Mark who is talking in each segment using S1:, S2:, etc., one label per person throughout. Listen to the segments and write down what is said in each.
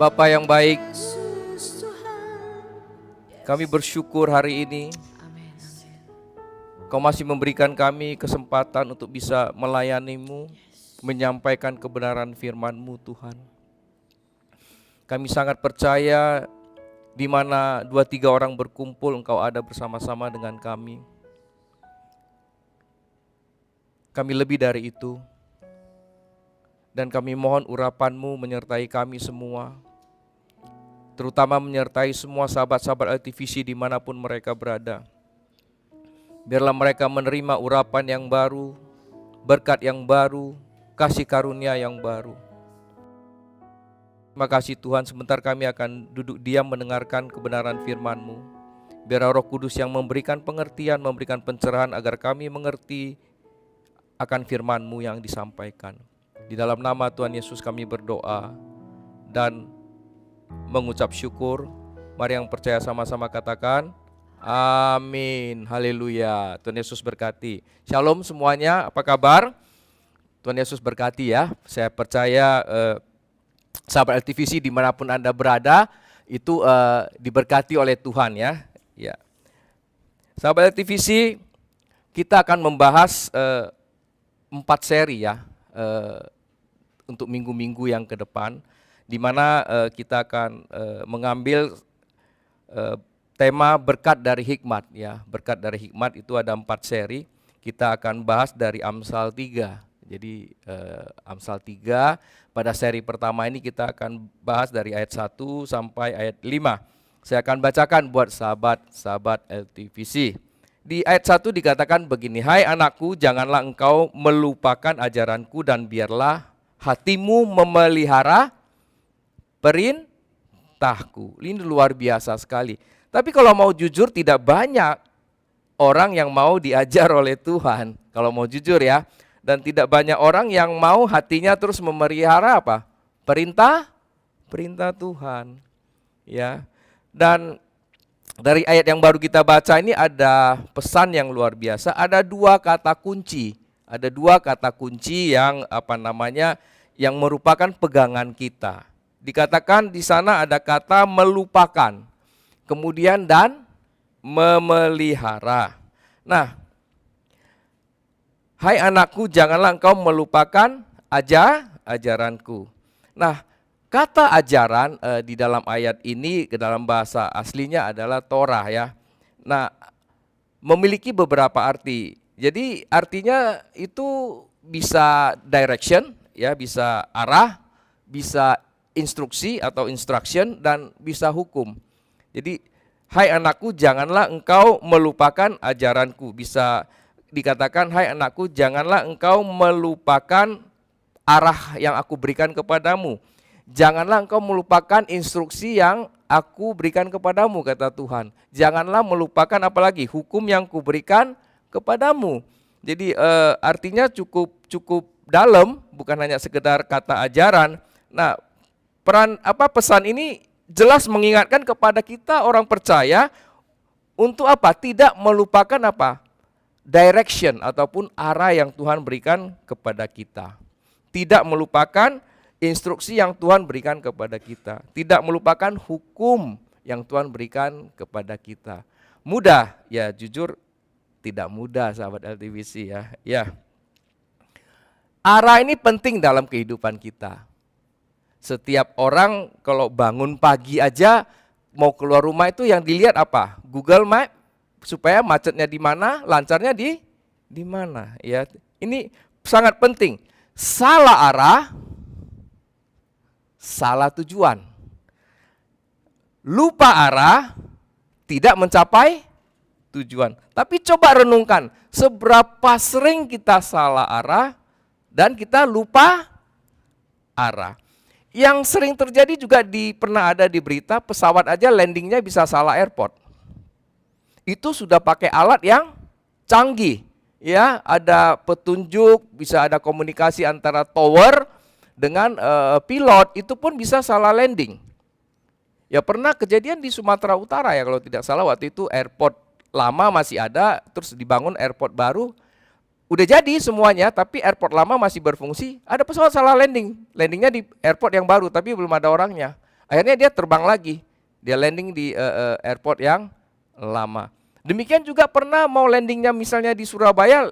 S1: Bapa yang baik, kami bersyukur hari ini Kau masih memberikan kami kesempatan untuk bisa melayani-Mu, menyampaikan kebenaran firman-Mu Tuhan. Kami sangat percaya di mana 2-3 orang berkumpul Engkau ada bersama-sama dengan kami. Kami lebih dari itu. Dan kami mohon urapan-Mu menyertai kami semua, terutama menyertai semua sahabat-sahabat LTVC dimanapun mereka berada. Biarlah mereka menerima urapan yang baru, berkat yang baru, kasih karunia yang baru. Terima kasih Tuhan, sebentar kami akan duduk diam mendengarkan kebenaran firman-Mu. Biar Roh Kudus yang memberikan pengertian, memberikan pencerahan agar kami mengerti akan firman-Mu yang disampaikan. Di dalam nama Tuhan Yesus kami berdoa dan mengucap syukur. Mari yang percaya sama-sama katakan amin, haleluya. Tuhan Yesus berkati. Shalom semuanya, apa kabar? Tuhan Yesus berkati ya. Saya percaya sahabat LTVC dimanapun Anda berada itu diberkati oleh Tuhan ya. Sahabat LTVC, kita akan membahas 4 seri ya untuk minggu-minggu yang ke depan, di mana kita akan mengambil tema berkat dari hikmat ya. Berkat dari hikmat itu ada 4 seri. Kita akan bahas dari Amsal 3. Jadi Amsal 3 pada seri pertama ini kita akan bahas dari ayat 1 sampai ayat 5. Saya akan bacakan buat sahabat-sahabat LTVC. Di ayat 1 dikatakan begini, "Hai anakku, janganlah engkau melupakan ajaranku dan biarlah hatimu memelihara perintahku." Ini luar biasa sekali. Tapi kalau mau jujur tidak banyak orang yang mau diajar oleh Tuhan. Kalau mau jujur ya. Dan tidak banyak orang yang mau hatinya terus memelihara apa? Perintah Tuhan. Ya. Dan dari ayat yang baru kita baca ini ada pesan yang luar biasa. Ada 2 kata kunci. Ada 2 kata kunci yang yang merupakan pegangan kita. Dikatakan di sana ada kata melupakan, kemudian dan memelihara. Nah, hai anakku, janganlah engkau melupakan ajaranku. Nah, kata ajaran di dalam ayat ini ke dalam bahasa aslinya adalah Torah ya. Nah, memiliki beberapa arti. Jadi artinya itu bisa direction ya, bisa arah, bisa instruksi atau instruction, dan bisa hukum. Jadi hai anakku, janganlah engkau melupakan ajaranku. Bisa dikatakan hai anakku, janganlah engkau melupakan arah yang aku berikan kepadamu. Janganlah engkau melupakan instruksi yang aku berikan kepadamu, kata Tuhan. Janganlah melupakan apalagi hukum yang kuberikan kepadamu. Jadi artinya cukup dalam, bukan hanya sekedar kata ajaran. Nah, pesan ini jelas mengingatkan kepada kita orang percaya untuk apa? Tidak melupakan apa? Direction ataupun arah yang Tuhan berikan kepada kita. Tidak melupakan instruksi yang Tuhan berikan kepada kita. Tidak melupakan hukum yang Tuhan berikan kepada kita. Mudah? Ya jujur tidak mudah sahabat LTVC ya. Ya. Arah ini penting dalam kehidupan kita. Setiap orang kalau bangun pagi aja mau keluar rumah itu yang dilihat apa? Google Map, supaya macetnya di mana, lancarnya di mana ya. Ini sangat penting. Salah arah, salah tujuan. Lupa arah, tidak mencapai tujuan. Tapi coba renungkan, seberapa sering kita salah arah dan kita lupa arah. Yang sering terjadi juga pernah ada di berita, pesawat aja landingnya bisa salah airport. Itu sudah pakai alat yang canggih. Ya, ada petunjuk, bisa ada komunikasi antara tower dengan pilot, itu pun bisa salah landing. Ya pernah kejadian di Sumatera Utara ya kalau tidak salah, waktu itu airport lama masih ada, terus dibangun airport baru. Udah jadi semuanya, tapi airport lama masih berfungsi, ada pesawat salah landing. Landingnya di airport yang baru, tapi belum ada orangnya. Akhirnya dia terbang lagi, dia landing di airport yang lama. Demikian juga pernah mau landingnya misalnya di Surabaya,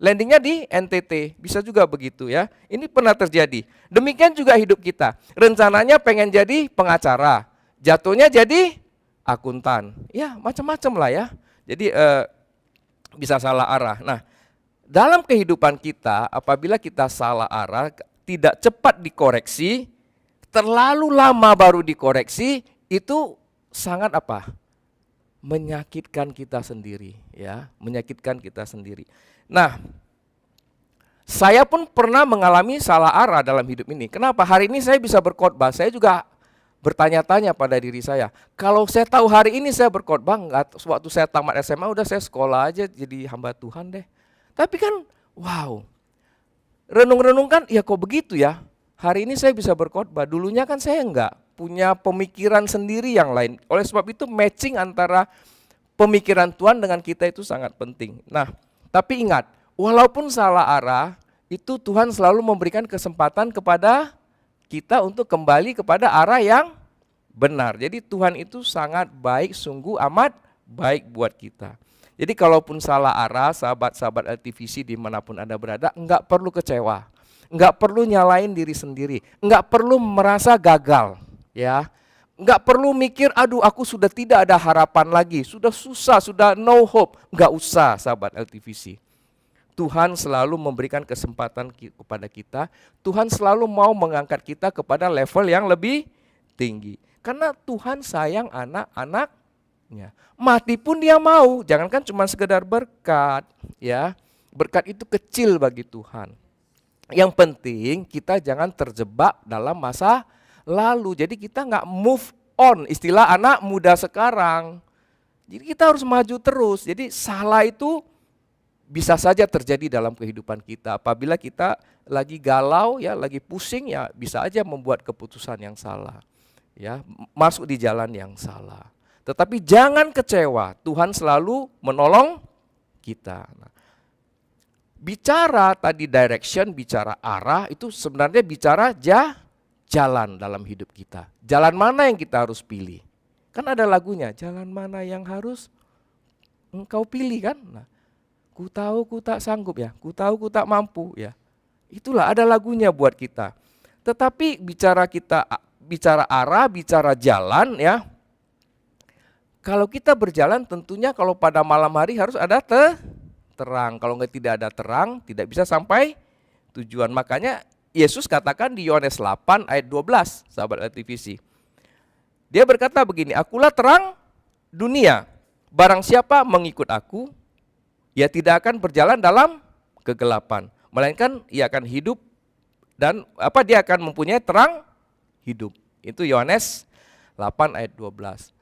S1: landingnya di NTT, bisa juga begitu ya. Ini pernah terjadi. Demikian juga hidup kita. Rencananya pengen jadi pengacara, jatuhnya jadi akuntan. Ya macam-macam lah ya. Jadi bisa salah arah. Nah, dalam kehidupan kita, apabila kita salah arah, tidak cepat dikoreksi, terlalu lama baru dikoreksi, itu sangat apa? Menyakitkan kita sendiri, ya, menyakitkan kita sendiri. Nah, saya pun pernah mengalami salah arah dalam hidup ini. Kenapa? Hari ini saya bisa berkhotbah, saya juga bertanya-tanya pada diri saya, kalau saya tahu hari ini saya berkhotbah, waktu saya tamat SMA udah saya sekolah aja jadi hamba Tuhan deh. Tapi kan, wow, renung-renung kan, ya kok begitu ya? Hari ini saya bisa berkhotbah, dulunya kan saya enggak, punya pemikiran sendiri yang lain. Oleh sebab itu matching antara pemikiran Tuhan dengan kita itu sangat penting. Nah, tapi ingat, walaupun salah arah, itu Tuhan selalu memberikan kesempatan kepada kita untuk kembali kepada arah yang benar. Jadi Tuhan itu sangat baik, sungguh amat baik buat kita. Jadi kalaupun salah arah, sahabat-sahabat LTVC dimanapun Anda berada, enggak perlu kecewa. Enggak perlu nyalain diri sendiri, enggak perlu merasa gagal, ya. Enggak perlu mikir, aduh aku sudah tidak ada harapan lagi, sudah susah, sudah no hope. Enggak usah sahabat LTVC. Tuhan selalu memberikan kesempatan kepada kita, Tuhan selalu mau mengangkat kita kepada level yang lebih tinggi. Karena Tuhan sayang anak-anaknya. Mati pun dia mau, jangankan cuma sekedar berkat, ya. Berkat itu kecil bagi Tuhan. Yang penting kita jangan terjebak dalam masa lalu. Jadi kita nggak move on, istilah anak muda sekarang. Jadi kita harus maju terus. Jadi salah itu bisa saja terjadi dalam kehidupan kita. Apabila kita lagi galau, ya, lagi pusing, ya bisa aja membuat keputusan yang salah, ya, masuk di jalan yang salah. Tetapi jangan kecewa, Tuhan selalu menolong kita. Nah, bicara tadi direction, bicara arah, itu sebenarnya bicara jalan dalam hidup kita. Jalan mana yang kita harus pilih? Kan ada lagunya, jalan mana yang harus engkau pilih kan? Nah, ku tahu ku tak sanggup ya, ku tahu ku tak mampu ya. Itulah ada lagunya buat kita. Tetapi bicara arah, bicara jalan ya. Kalau kita berjalan tentunya kalau pada malam hari harus ada terang. Kalau tidak ada terang, tidak bisa sampai tujuan. Makanya Yesus katakan di Yohanes 8 ayat 12, sahabat LTVC. Dia berkata begini, akulah terang dunia. Barang siapa mengikut aku, ia tidak akan berjalan dalam kegelapan, melainkan ia akan hidup dan dia akan mempunyai terang hidup. Itu Yohanes 8 ayat 12.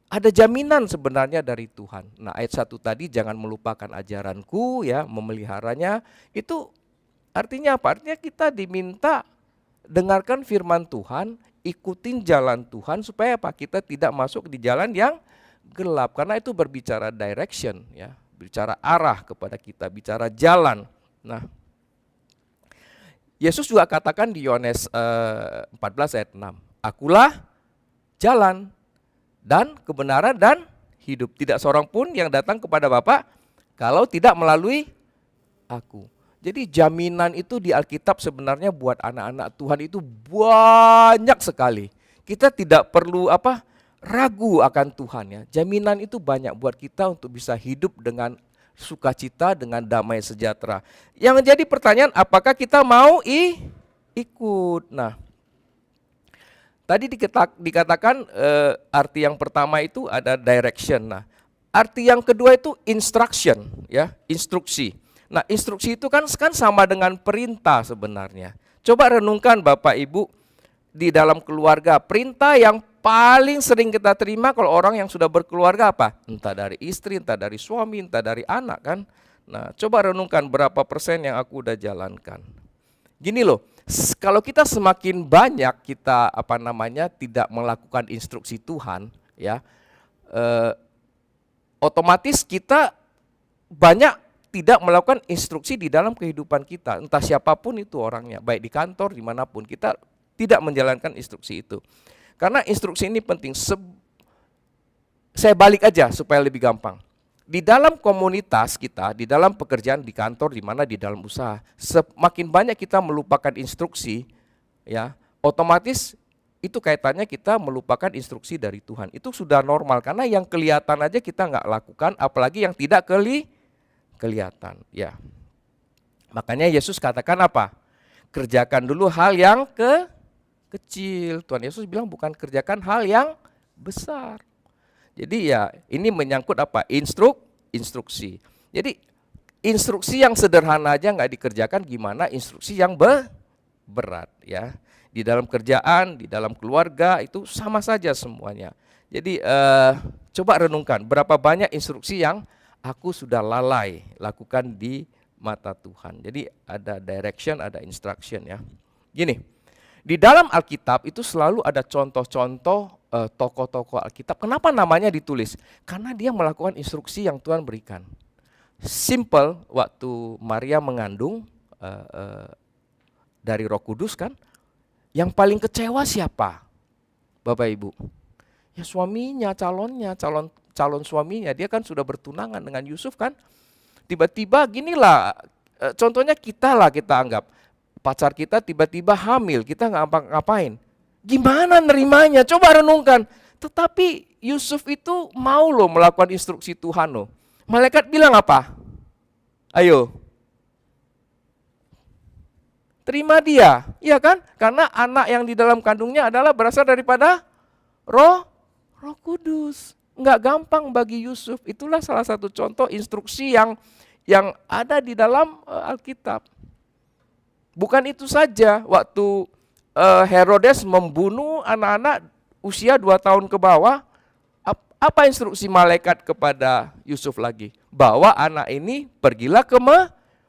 S1: Ada jaminan sebenarnya dari Tuhan. Nah, ayat 1 tadi jangan melupakan ajaranku ya, memeliharanya. Itu artinya apa? Artinya kita diminta dengarkan firman Tuhan, ikutin jalan Tuhan supaya apa? Kita tidak masuk di jalan yang gelap, karena itu berbicara direction ya. Bicara arah kepada kita, bicara jalan. Nah, Yesus juga katakan di Yohanes 14 ayat 6, akulah jalan dan kebenaran dan hidup. Tidak seorang pun yang datang kepada Bapa kalau tidak melalui aku. Jadi jaminan itu di Alkitab sebenarnya buat anak-anak Tuhan itu banyak sekali. Kita tidak perlu ragu akan Tuhan ya. Jaminan itu banyak buat kita untuk bisa hidup dengan sukacita, dengan damai sejahtera. Yang menjadi pertanyaan, apakah kita mau ikut? Nah, tadi dikatakan arti yang pertama itu ada direction. Nah, arti yang kedua itu instruction ya, instruksi. Nah, instruksi itu kan sama dengan perintah sebenarnya. Coba renungkan Bapak Ibu di dalam keluarga, perintah yang paling sering kita terima kalau orang yang sudah berkeluarga apa? Entah dari istri, entah dari suami, entah dari anak kan. Nah, coba renungkan berapa persen yang aku udah jalankan. Gini loh, kalau kita semakin banyak kita tidak melakukan instruksi Tuhan, ya, otomatis kita banyak tidak melakukan instruksi di dalam kehidupan kita. Entah siapapun itu orangnya, baik di kantor, dimanapun kita tidak menjalankan instruksi itu. Karena instruksi ini penting. Saya balik aja supaya lebih gampang. Di dalam komunitas kita, di dalam pekerjaan, di kantor, di mana di dalam usaha, semakin banyak kita melupakan instruksi, ya, otomatis itu kaitannya kita melupakan instruksi dari Tuhan. Itu sudah normal karena yang kelihatan aja kita nggak lakukan, apalagi yang tidak kelihatan. Ya, makanya Yesus katakan apa? Kerjakan dulu hal yang kecil. Tuhan Yesus bilang bukan kerjakan hal yang besar. Jadi ya ini menyangkut apa? Instruksi. Jadi instruksi yang sederhana aja nggak dikerjakan, gimana instruksi yang berat ya. Di dalam kerjaan, di dalam keluarga itu sama saja semuanya. Jadi coba renungkan berapa banyak instruksi yang aku sudah lalai lakukan di mata Tuhan. Jadi ada direction, ada instruction ya. Gini, di dalam Alkitab itu selalu ada contoh-contoh tokoh-tokoh Alkitab. Kenapa namanya ditulis? Karena dia melakukan instruksi yang Tuhan berikan. Simple, waktu Maria mengandung dari Roh Kudus kan, yang paling kecewa siapa? Bapak Ibu? Ya suaminya, calon suaminya. Dia kan sudah bertunangan dengan Yusuf kan. Tiba-tiba ginilah, contohnya kita anggap. Pacar kita tiba-tiba hamil, kita ngapain? Gimana nerimanya? Coba renungkan. Tetapi Yusuf itu mau loh melakukan instruksi Tuhan loh. Malaikat bilang apa? Ayo. Terima dia, iya kan? Karena anak yang di dalam kandungnya adalah berasal daripada Roh Kudus. Enggak gampang bagi Yusuf. Itulah salah satu contoh instruksi yang ada di dalam Alkitab. Bukan itu saja, waktu Herodes membunuh anak-anak usia 2 tahun ke bawah, apa instruksi malaikat kepada Yusuf lagi? Bawa anak ini pergilah ke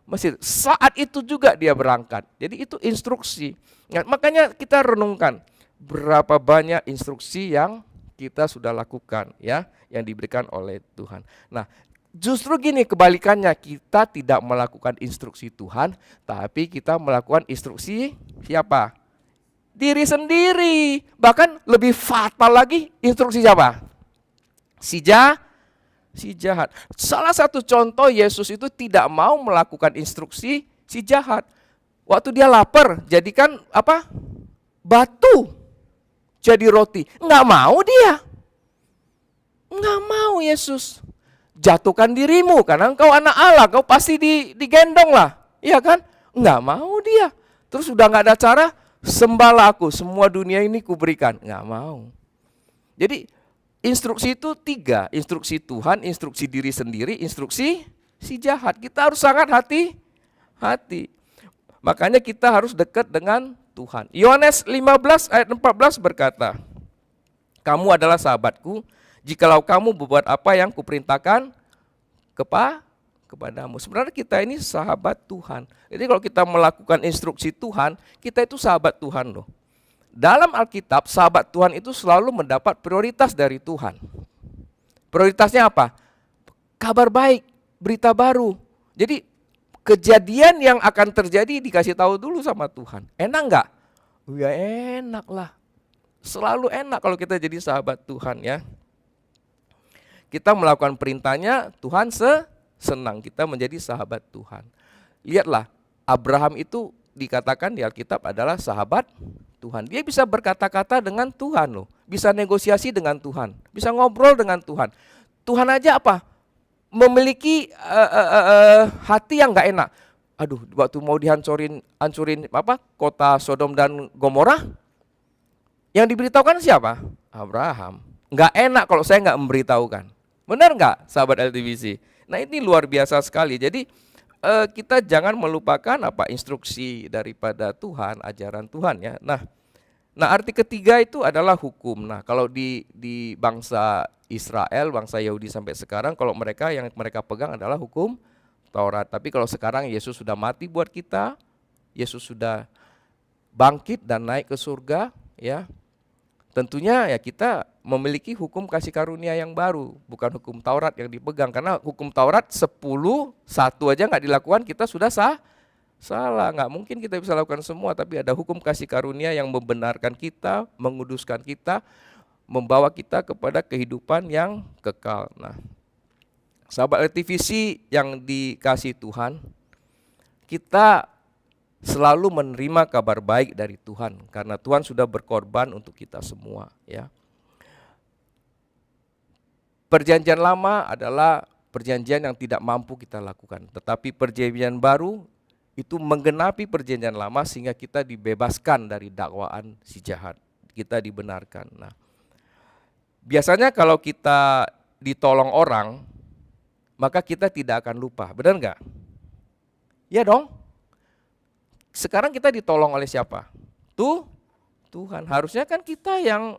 S1: Mesir. Saat itu juga dia berangkat. Jadi itu instruksi. Nah, makanya kita renungkan berapa banyak instruksi yang kita sudah lakukan ya, yang diberikan oleh Tuhan. Nah, justru gini kebalikannya, kita tidak melakukan instruksi Tuhan, tapi kita melakukan instruksi siapa? Diri sendiri. Bahkan lebih fatal lagi, instruksi siapa? Si jahat. Salah satu contoh Yesus itu tidak mau melakukan instruksi si jahat. Waktu dia lapar, jadikan apa? Batu jadi roti. Enggak mau dia. Enggak mau Yesus. Jatuhkan dirimu karena engkau anak Allah, kau pasti digendong lah. Iya kan? Enggak mau dia. Terus udah enggak ada cara, sembahlah aku, semua dunia ini kuberikan. Enggak mau. Jadi instruksi itu 3, instruksi Tuhan, instruksi diri sendiri, instruksi si jahat. Kita harus sangat hati-hati. Makanya kita harus dekat dengan Tuhan. Yohanes 15 ayat 14 berkata, kamu adalah sahabatku, jikalau kamu berbuat apa yang kuperintahkan kepadamu. Sebenarnya kita ini sahabat Tuhan. Jadi kalau kita melakukan instruksi Tuhan, kita itu sahabat Tuhan loh. Dalam Alkitab, sahabat Tuhan itu selalu mendapat prioritas dari Tuhan. Prioritasnya apa? Kabar baik, berita baru. Jadi kejadian yang akan terjadi dikasih tahu dulu sama Tuhan. Enak enggak? Ya enak lah. Selalu enak kalau kita jadi sahabat Tuhan ya. Kita melakukan perintahnya, Tuhan senang kita menjadi sahabat Tuhan. Lihatlah, Abraham itu dikatakan di Alkitab adalah sahabat Tuhan. Dia bisa berkata-kata dengan Tuhan loh. Bisa negosiasi dengan Tuhan. Bisa ngobrol dengan Tuhan. Tuhan aja apa? Memiliki hati yang gak enak. Aduh, waktu mau hancurin apa? Kota Sodom dan Gomora. Yang diberitahukan siapa? Abraham. Gak enak kalau saya gak memberitahukan. Benar gak sahabat LTVC? Nah ini luar biasa sekali. Jadi kita jangan melupakan apa instruksi daripada Tuhan, ajaran Tuhan ya. Nah arti ketiga itu adalah hukum. Nah kalau di bangsa Israel, bangsa Yahudi sampai sekarang, kalau yang mereka pegang adalah hukum Taurat. Tapi kalau sekarang Yesus sudah mati buat kita, Yesus sudah bangkit dan naik ke surga, ya. Tentunya ya kita memiliki hukum kasih karunia yang baru, bukan hukum Taurat yang dipegang. Karena hukum Taurat 10, 1 aja nggak dilakukan kita sudah Salah, nggak mungkin kita bisa lakukan semua, tapi ada hukum kasih karunia yang membenarkan kita, menguduskan kita, membawa kita kepada kehidupan yang kekal. Nah, sahabat LTVC yang dikasih Tuhan, kita selalu menerima kabar baik dari Tuhan karena Tuhan sudah berkorban untuk kita semua, ya. Perjanjian lama adalah perjanjian yang tidak mampu kita lakukan, tetapi perjanjian baru itu menggenapi perjanjian lama sehingga kita dibebaskan dari dakwaan si jahat, kita dibenarkan. Nah, biasanya kalau kita ditolong orang, maka kita tidak akan lupa, benar nggak? Ya dong. Sekarang kita ditolong oleh siapa? Tuhan. Harusnya kan kita yang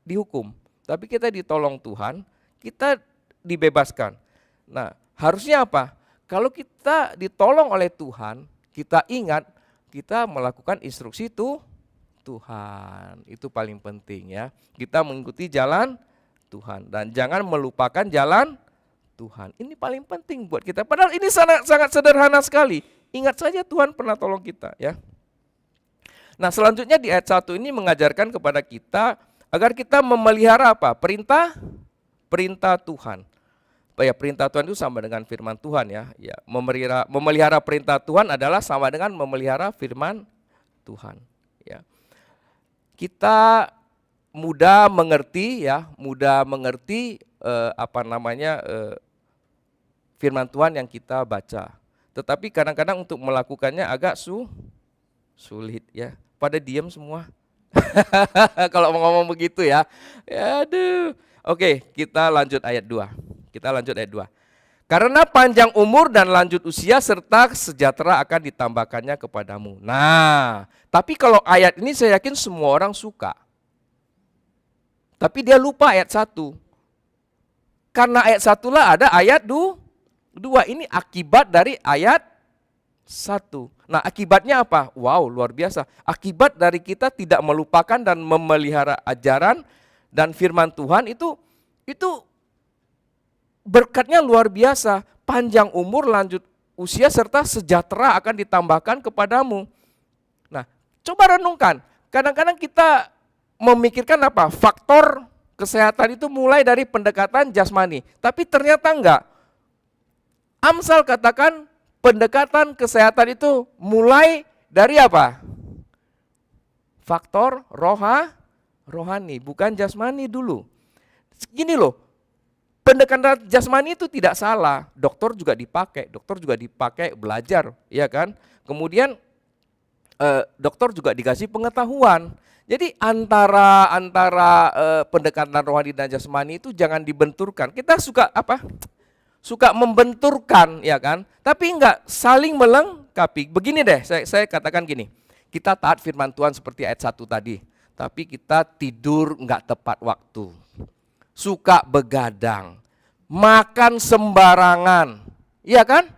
S1: dihukum, tapi kita ditolong Tuhan, kita dibebaskan. Nah, harusnya apa? Kalau kita ditolong oleh Tuhan, kita ingat kita melakukan instruksi Tuhan. Itu paling penting, ya. Kita mengikuti jalan Tuhan dan jangan melupakan jalan Tuhan. Ini paling penting buat kita. Padahal ini sangat sederhana sekali. Ingat saja Tuhan pernah tolong kita, ya. Nah, selanjutnya di ayat 1 ini mengajarkan kepada kita agar kita memelihara apa? Perintah Tuhan. Ya, perintah Tuhan itu sama dengan firman Tuhan, ya. Ya, memelihara perintah Tuhan adalah sama dengan memelihara firman Tuhan, ya. Kita mudah mengerti, ya, firman Tuhan yang kita baca. Tetapi kadang-kadang untuk melakukannya agak sulit, ya. Pada diam semua. Kalau mau ngomong begitu, ya. Ya aduh. Oke, kita lanjut ayat 2. Karena panjang umur dan lanjut usia serta sejahtera akan ditambahkannya kepadamu. Nah, tapi kalau ayat ini saya yakin semua orang suka. Tapi dia lupa ayat 1. Karena ayat 1 lah ada ayat 2. Ini akibat dari ayat 1. Nah, akibatnya apa? Wow, luar biasa. Akibat dari kita tidak melupakan dan memelihara ajaran dan firman Tuhan itu berkatnya luar biasa. Panjang umur, lanjut usia serta sejahtera akan ditambahkan kepadamu. Nah, coba renungkan. Kadang-kadang kita memikirkan apa? Faktor kesehatan itu mulai dari pendekatan jasmani. Tapi ternyata enggak. Amsal katakan pendekatan kesehatan itu mulai dari apa? Faktor rohani, bukan jasmani dulu. Gini loh, pendekatan jasmani itu tidak salah. Dokter juga dipakai belajar, ya kan? Kemudian dokter juga dikasih pengetahuan. Jadi antara pendekatan rohani dan jasmani itu jangan dibenturkan. Kita suka membenturkan, ya kan? Tapi enggak saling melengkapi. Begini deh, saya katakan gini. Kita taat firman Tuhan seperti ayat 1 tadi, tapi kita tidur enggak tepat waktu. Suka begadang, makan sembarangan. Iya kan?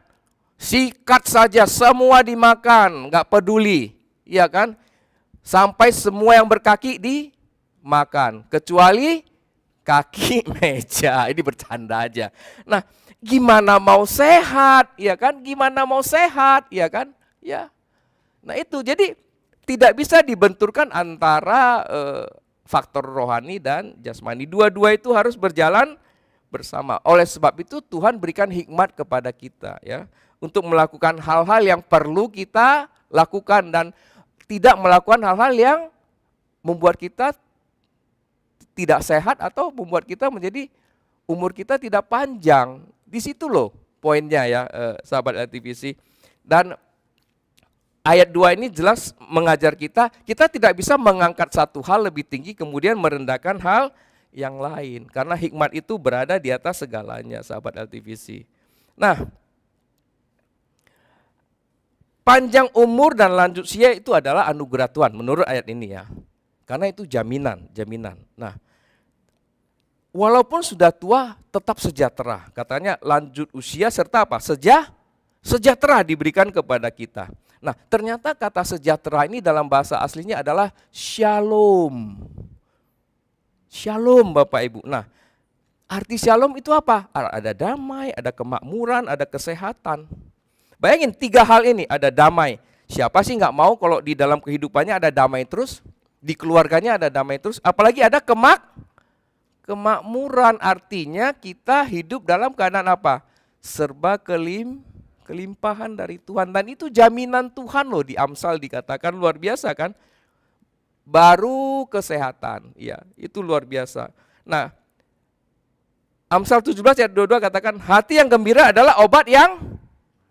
S1: Sikat saja semua dimakan, enggak peduli, iya kan? Sampai semua yang berkaki dimakan, kecuali kaki meja. Ini bercanda aja. Nah, gimana mau sehat, ya kan? Ya kan? Ya. Nah itu, jadi tidak bisa dibenturkan antara faktor rohani dan jasmani. Dua-dua itu harus berjalan bersama. Oleh sebab itu Tuhan berikan hikmat kepada kita, ya, untuk melakukan hal-hal yang perlu kita lakukan dan tidak melakukan hal-hal yang membuat kita tidak sehat atau membuat kita menjadi umur kita tidak panjang. Di situ loh poinnya, ya, sahabat LTVC. Dan ayat 2 ini jelas mengajar kita tidak bisa mengangkat satu hal lebih tinggi kemudian merendahkan hal yang lain. Karena hikmat itu berada di atas segalanya, sahabat LTVC. Nah, panjang umur dan lanjut usia itu adalah anugerah Tuhan menurut ayat ini, ya. Karena itu jaminan. Nah, walaupun sudah tua tetap sejahtera. Katanya lanjut usia serta apa? Sejahtera diberikan kepada kita. Nah, ternyata kata sejahtera ini dalam bahasa aslinya adalah shalom. Shalom, Bapak Ibu. Nah, arti shalom itu apa? Ada damai, ada kemakmuran, ada kesehatan. Bayangin 3 hal ini, ada damai. Siapa sih nggak mau kalau di dalam kehidupannya ada damai terus, di keluarganya ada damai terus, apalagi ada kemakmuran, artinya kita hidup dalam keadaan apa? Serba kelimpahan dari Tuhan, dan itu jaminan Tuhan loh. Di Amsal dikatakan luar biasa kan? Baru kesehatan, ya itu luar biasa. Nah, Amsal 17 ayat 22 katakan hati yang gembira adalah obat yang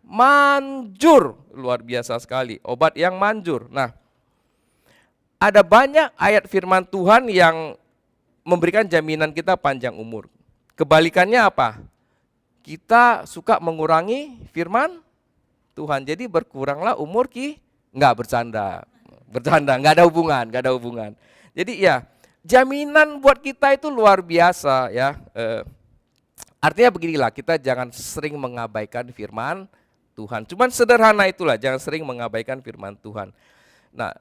S1: manjur. Luar biasa sekali, obat yang manjur. Nah, ada banyak ayat firman Tuhan yang memberikan jaminan kita panjang umur. Kebalikannya apa? Kita suka mengurangi firman Tuhan. Jadi berkuranglah umur nggak bercanda, nggak ada hubungan. Jadi ya, jaminan buat kita itu luar biasa ya. Artinya beginilah, kita jangan sering mengabaikan firman Tuhan. Cuman sederhana itulah, jangan sering mengabaikan firman Tuhan. Nah,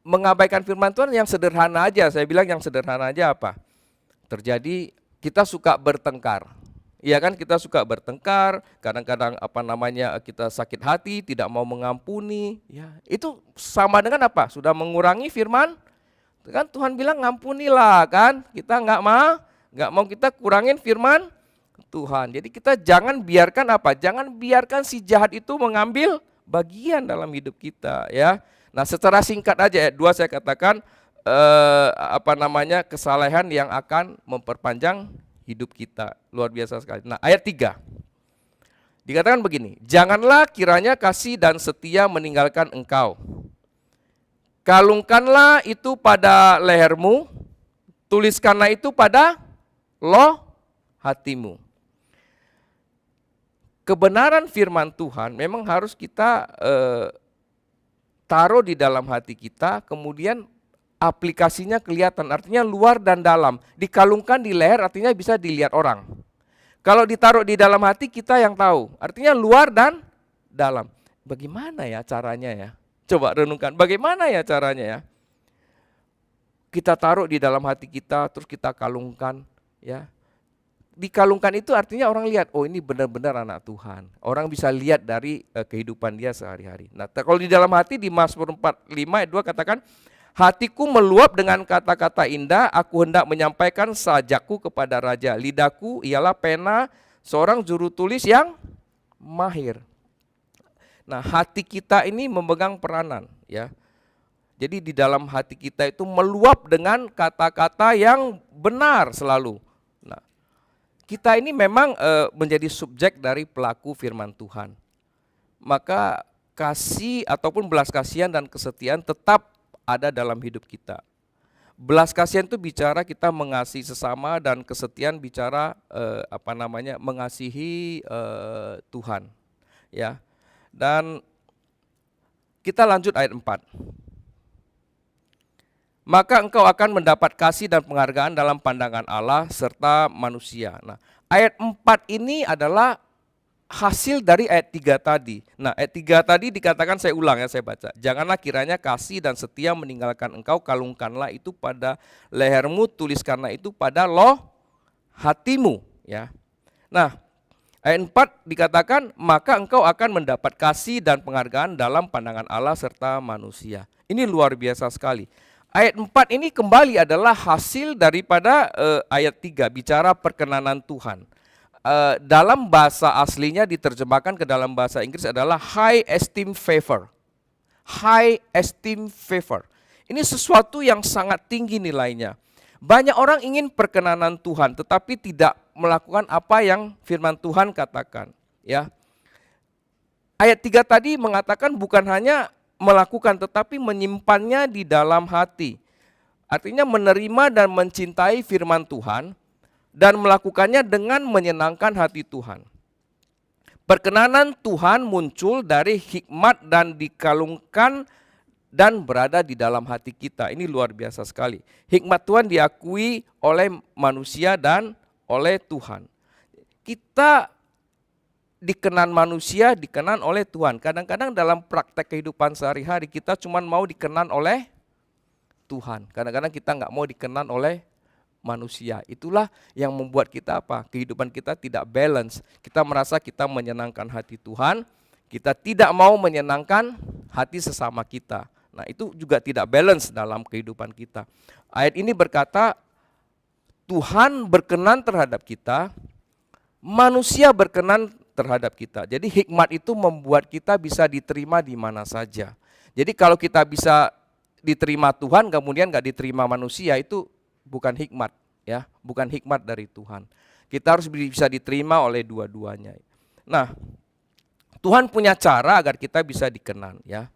S1: mengabaikan firman Tuhan yang sederhana aja, saya bilang yang sederhana aja apa? Terjadi kita suka bertengkar. Iya kan, kita suka bertengkar, kadang-kadang kita sakit hati, tidak mau mengampuni, ya. Itu sama dengan apa? Sudah mengurangi firman. Kan Tuhan bilang ngampunilah kan? Kita nggak mau kita kurangin firman Tuhan. Jadi kita jangan biarkan apa? Jangan biarkan si jahat itu mengambil bagian dalam hidup kita, ya. Nah, secara singkat aja ayat 2 saya katakan kesalahan yang akan memperpanjang hidup kita. Luar biasa sekali. Nah, ayat 3 dikatakan begini, janganlah kiranya kasih dan setia meninggalkan engkau. Kalungkanlah itu pada lehermu, tuliskanlah itu pada loh hatimu. Kebenaran firman Tuhan memang harus kita taruh di dalam hati kita, kemudian aplikasinya kelihatan, artinya luar dan dalam. Dikalungkan di leher artinya bisa dilihat orang. Kalau ditaruh di dalam hati kita yang tahu, artinya luar dan dalam. Bagaimana ya caranya ya? Coba renungkan, bagaimana ya caranya ya? Kita taruh di dalam hati kita, terus kita kalungkan, ya. Dikalungkan itu artinya orang lihat, oh ini benar-benar anak Tuhan. Orang bisa lihat dari kehidupan dia sehari-hari. Nah, kalau di dalam hati di Mazmur 45 ayat 2 katakan, hatiku meluap dengan kata-kata indah, aku hendak menyampaikan sajakku kepada raja. Lidahku ialah pena seorang juru tulis yang mahir. Nah, hati kita ini memegang peranan, ya. Jadi di dalam hati kita itu meluap dengan kata-kata yang benar selalu. Kita ini memang menjadi subjek dari pelaku firman Tuhan. Maka kasih ataupun belas kasihan dan kesetiaan tetap ada dalam hidup kita. Belas kasihan itu bicara kita mengasihi sesama, dan kesetiaan bicara mengasihi Tuhan. Ya. Dan kita lanjut ayat 4. Maka engkau akan mendapat kasih dan penghargaan dalam pandangan Allah serta manusia. Nah, ayat 4 ini adalah hasil dari ayat 3 tadi. Nah, ayat 3 tadi dikatakan, saya ulang ya, saya baca. Janganlah kiranya kasih dan setia meninggalkan engkau, kalungkanlah itu pada lehermu, tuliskanlah itu pada loh hatimu. Ya. Nah, ayat 4 dikatakan, maka engkau akan mendapat kasih dan penghargaan dalam pandangan Allah serta manusia. Ini luar biasa sekali. Ayat 4 ini kembali adalah hasil daripada ayat 3, bicara perkenanan Tuhan. Dalam bahasa aslinya diterjemahkan ke dalam bahasa Inggris adalah high esteem favor. High esteem favor. Ini sesuatu yang sangat tinggi nilainya. Banyak orang ingin perkenanan Tuhan tetapi tidak melakukan apa yang firman Tuhan katakan, ya. Ayat 3 tadi mengatakan bukan hanya melakukan tetapi menyimpannya di dalam hati. Artinya menerima dan mencintai firman Tuhan dan melakukannya dengan menyenangkan hati Tuhan. Perkenanan Tuhan muncul dari hikmat dan dikalungkan dan berada di dalam hati kita. Ini luar biasa sekali. Hikmat Tuhan diakui oleh manusia dan oleh Tuhan. Kita dikenan manusia, dikenan oleh Tuhan. Kadang-kadang dalam praktek kehidupan sehari-hari kita cuma mau dikenan oleh Tuhan. Kadang-kadang kita nggak mau dikenan oleh manusia. Itulah yang membuat kita apa? Kehidupan kita tidak balance. Kita merasa kita menyenangkan hati Tuhan, Kita tidak mau menyenangkan hati sesama kita. Nah, itu juga tidak balance dalam kehidupan kita. Ayat ini berkata, Tuhan berkenan terhadap kita, manusia berkenan terhadap kita. Jadi hikmat itu membuat kita bisa diterima di mana saja. Jadi kalau kita bisa diterima Tuhan, kemudian nggak diterima manusia, itu bukan hikmat, ya, bukan hikmat dari Tuhan. Kita harus bisa diterima oleh dua-duanya. Nah, Tuhan punya cara agar kita bisa dikenan, ya.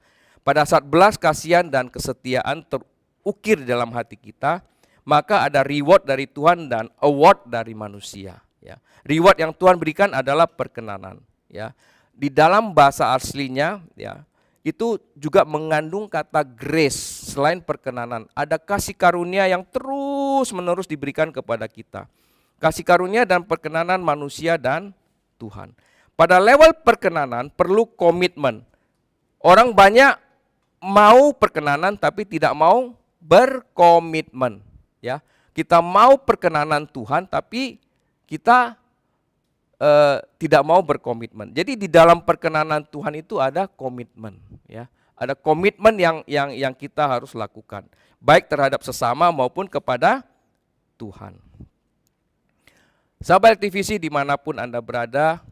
S1: Pada saat belas kasihan dan kesetiaan terukir dalam hati kita, maka ada reward dari Tuhan dan award dari manusia, ya. Reward yang Tuhan berikan adalah perkenanan, ya. Di dalam bahasa aslinya, ya, itu juga mengandung kata grace. Selain perkenanan, ada kasih karunia yang terus-menerus diberikan kepada kita. Kasih karunia dan perkenanan manusia dan Tuhan. Pada level perkenanan perlu komitmen. Orang banyak mau perkenanan tapi tidak mau berkomitmen, ya. Kita mau perkenanan Tuhan tapi kita tidak mau berkomitmen. Jadi di dalam perkenanan Tuhan itu ada komitmen, ya. Ada komitmen yang kita harus lakukan, baik terhadap sesama maupun kepada Tuhan. Sahabat TVC dimanapun Anda berada,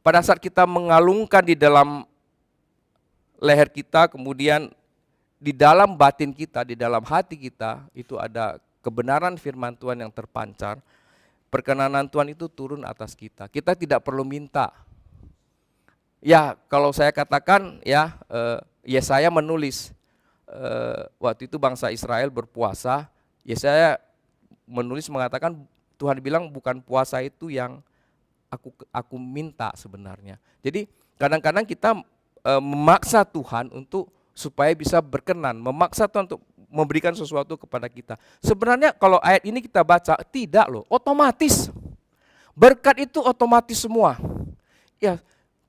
S1: pada saat kita mengalungkan di dalam leher kita, kemudian di dalam batin kita, di dalam hati kita, itu ada kebenaran firman Tuhan yang terpancar. Perkenanan Tuhan itu turun atas kita. Kita tidak perlu minta. Ya, kalau saya katakan, ya, Yesaya menulis, waktu itu bangsa Israel berpuasa, Yesaya menulis mengatakan, Tuhan bilang bukan puasa itu yang aku minta sebenarnya. Jadi kadang-kadang kita memaksa Tuhan untuk supaya bisa berkenan, memaksa Tuhan untuk memberikan sesuatu kepada kita. Sebenarnya kalau ayat ini kita baca, tidak loh, otomatis. Berkat itu otomatis semua. Ya,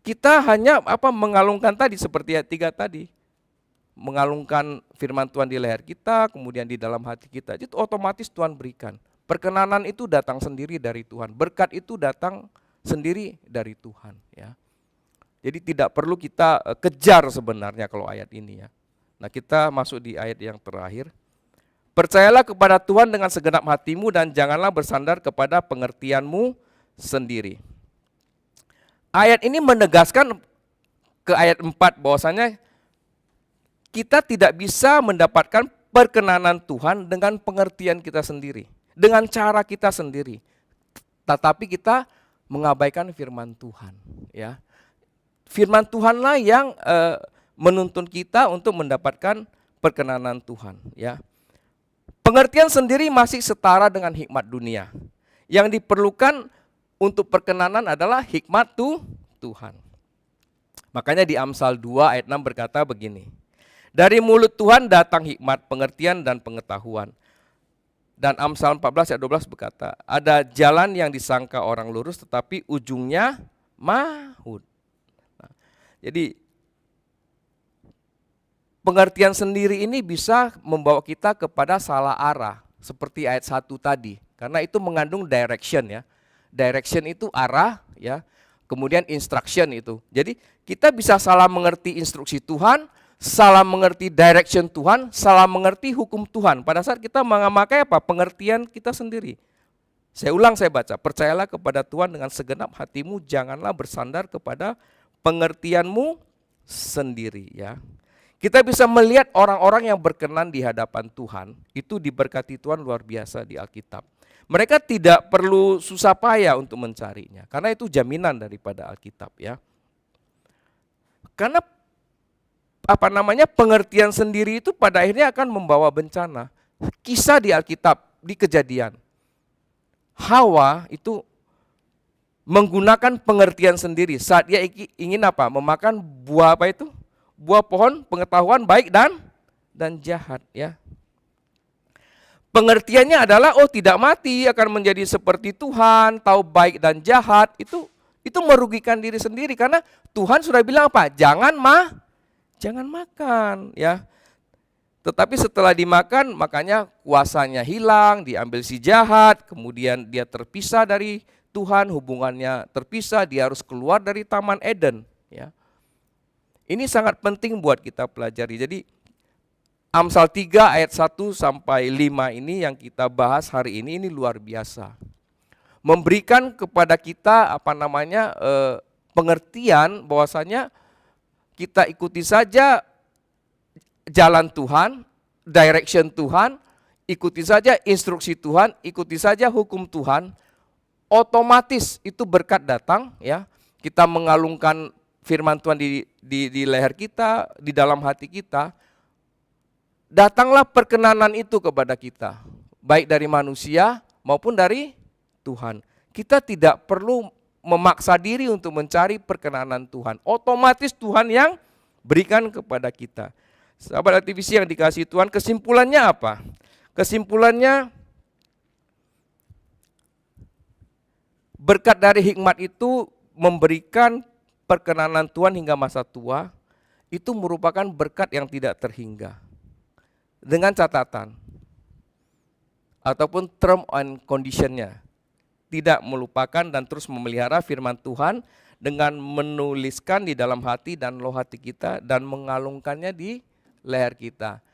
S1: kita hanya mengalungkan tadi seperti ayat 3 tadi. Mengalungkan firman Tuhan di leher kita, kemudian di dalam hati kita. Itu otomatis Tuhan berikan. Perkenanan itu datang sendiri dari Tuhan. Berkat itu datang sendiri dari Tuhan, ya. Jadi tidak perlu kita kejar sebenarnya kalau ayat ini, ya. Nah, kita masuk di ayat yang terakhir. Percayalah kepada Tuhan dengan segenap hatimu dan janganlah bersandar kepada pengertianmu sendiri. Ayat ini menegaskan ke ayat 4 bahwasanya kita tidak bisa mendapatkan perkenanan Tuhan dengan pengertian kita sendiri, dengan cara kita sendiri. Tetapi kita mengabaikan firman Tuhan, ya. Firman Tuhanlah yang menuntun kita untuk mendapatkan perkenanan Tuhan, ya. Pengertian sendiri masih setara dengan hikmat dunia. Yang diperlukan untuk perkenanan adalah hikmat Tuhan. Makanya di Amsal 2 ayat 6 berkata begini. Dari mulut Tuhan datang hikmat, pengertian dan pengetahuan. Dan Amsal 14 ayat 12 berkata, ada jalan yang disangka orang lurus tetapi ujungnya maut. Nah, jadi pengertian sendiri ini bisa membawa kita kepada salah arah. Seperti ayat 1 tadi. Karena itu mengandung direction, ya. Direction itu arah, ya. Kemudian instruction itu. Jadi kita bisa salah mengerti instruksi Tuhan, salah mengerti direction Tuhan, salah mengerti hukum Tuhan. Pada saat kita memakai pengertian kita sendiri. Saya ulang, saya baca. Percayalah kepada Tuhan dengan segenap hatimu, janganlah bersandar kepada pengertianmu sendiri, ya. Kita bisa melihat orang-orang yang berkenan di hadapan Tuhan, itu diberkati Tuhan luar biasa di Alkitab. Mereka tidak perlu susah payah untuk mencarinya, karena itu jaminan daripada Alkitab, ya. Karena pengertian sendiri itu pada akhirnya akan membawa bencana. Kisah di Alkitab, di Kejadian, Hawa itu menggunakan pengertian sendiri saat dia ingin memakan buah itu? Buah pohon pengetahuan baik dan jahat, ya. Pengertiannya adalah tidak mati, akan menjadi seperti Tuhan, tahu baik dan jahat. Itu merugikan diri sendiri karena Tuhan sudah bilang jangan makan, ya. Tetapi setelah dimakan, makanya kuasanya hilang, diambil si jahat, kemudian dia terpisah dari Tuhan, hubungannya terpisah, dia harus keluar dari Taman Eden. Ya. Ini sangat penting buat kita pelajari. Jadi Amsal 3 ayat 1 sampai 5 ini yang kita bahas hari ini luar biasa. Memberikan kepada kita pengertian bahwasanya kita ikuti saja jalan Tuhan, direction Tuhan, ikuti saja instruksi Tuhan, ikuti saja hukum Tuhan, otomatis itu berkat datang ya. Kita mengalungkan firman Tuhan di leher kita, di dalam hati kita. Datanglah perkenanan itu kepada kita, baik dari manusia maupun dari Tuhan. Kita tidak perlu memaksa diri untuk mencari perkenanan Tuhan. Otomatis Tuhan yang berikan kepada kita. Sahabat aktivis yang dikasihi Tuhan, kesimpulannya apa? Kesimpulannya, berkat dari hikmat itu memberikan perkenanan Tuhan hingga masa tua, itu merupakan berkat yang tidak terhingga. Dengan catatan, ataupun term and conditionnya, tidak melupakan dan terus memelihara firman Tuhan dengan menuliskan di dalam hati dan loh hati kita dan mengalungkannya di leher kita.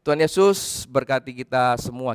S1: Tuhan Yesus berkati kita semua.